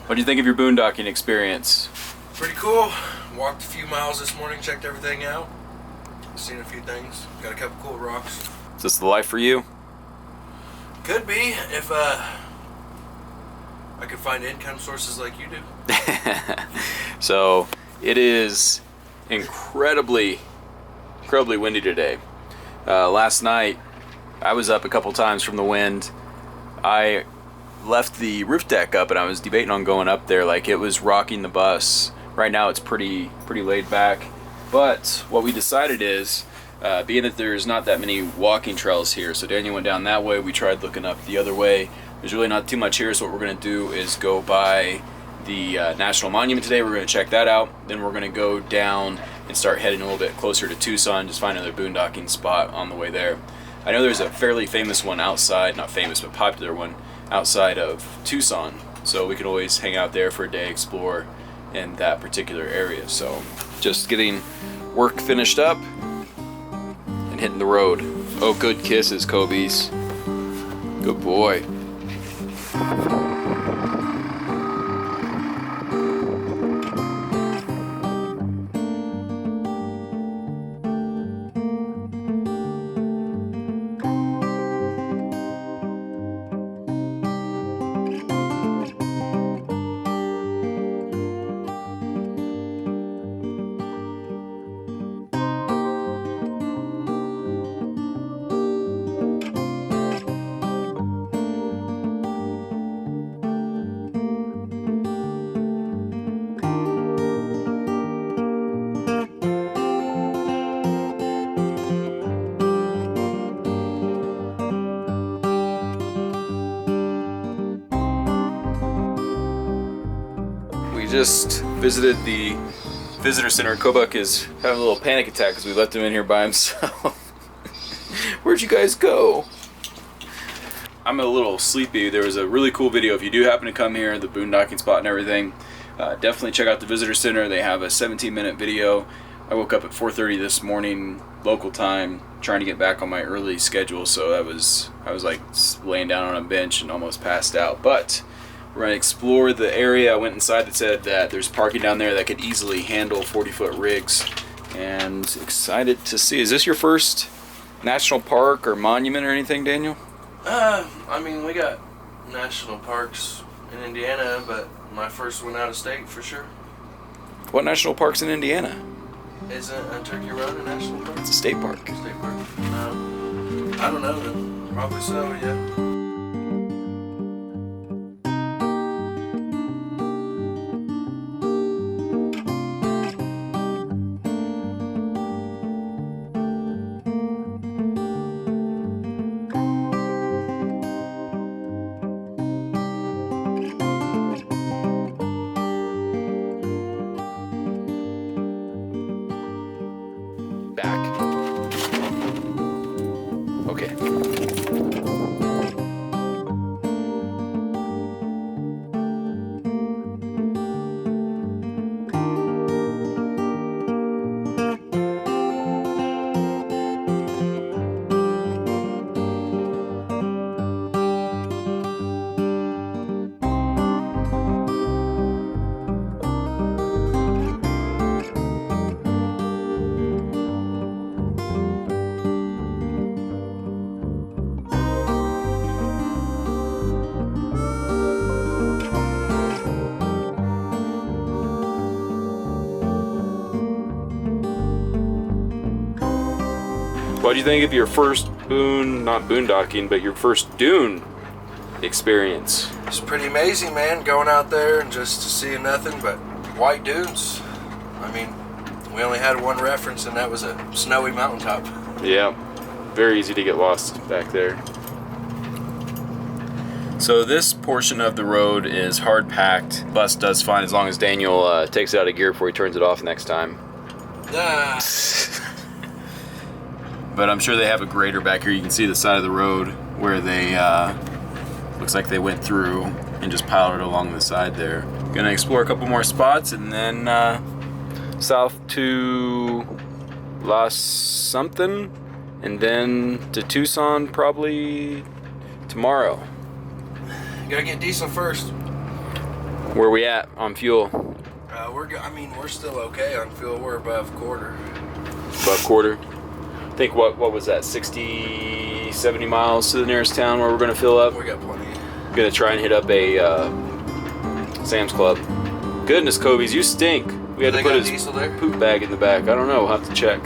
What do you think of your boondocking experience? Pretty cool. Walked a few miles this morning, checked everything out. Seen a few things. Got a couple cool rocks. Is this the life for you? Could be if I could find income sources like you do. So it is incredibly windy today. Last night I was up a couple times from the wind. I left the roof deck up and I was debating on going up there. Like, it was rocking the bus. Right now it's pretty laid back, but what we decided is being that there's not that many walking trails here, so Daniel went down that way. We tried looking up the other way. There's really not too much here, so what we're going to do is go by the National Monument today. We're going to check that out. Then we're going to go down and start heading a little bit closer to Tucson, just find another boondocking spot on the way there. I know there's a fairly famous one outside, not famous, but popular one outside of Tucson, so we can always hang out there for a day, explore in that particular area. So just getting work finished up and hitting the road. Oh, good kisses, Kobe's. Good boy. Just visited the visitor center. Kobuk is having a little panic attack because we left him in here by himself. Where'd you guys go? I'm a little sleepy. There was a really cool video. If you do happen to come here, the boondocking spot and everything, definitely check out the visitor center. They have a 17-minute video. I woke up at 4:30 this morning local time trying to get back on my early schedule, so I was like laying down on a bench and almost passed out. But we're going to explore the area. I went inside. It said that there's parking down there that could easily handle 40-foot rigs, and excited to see. Is this your first national park or monument or anything, Daniel? I mean, we got national parks in Indiana, but my first one out of state for sure. What national park's in Indiana? Isn't Turkey Run a national park? It's a state park. State park? No. I don't know then. Probably so, yeah. Okay. What do you think of your first not boondocking, but your first dune experience? It's pretty amazing, man, going out there and just seeing nothing but white dunes. I mean, we only had one reference, and that was a snowy mountaintop. Yeah, very easy to get lost back there. So this portion of the road is hard packed. Bus does fine as long as Daniel takes it out of gear before he turns it off next time. But I'm sure they have a grader back here. You can see the side of the road where they looks like they went through and just piled it along the side there. Gonna explore a couple more spots and then south to Los something and then to Tucson probably tomorrow. You gotta get diesel first. Where we at on fuel? We're still okay on fuel. We're above quarter. Above quarter. I think what was that? 60, 70 miles to the nearest town where we're gonna fill up. We got plenty. Gonna try and hit up a Sam's Club. Goodness, Kobe's, you stink. We had to put his diesel there? poop bag in the back. I don't know. We'll have to check.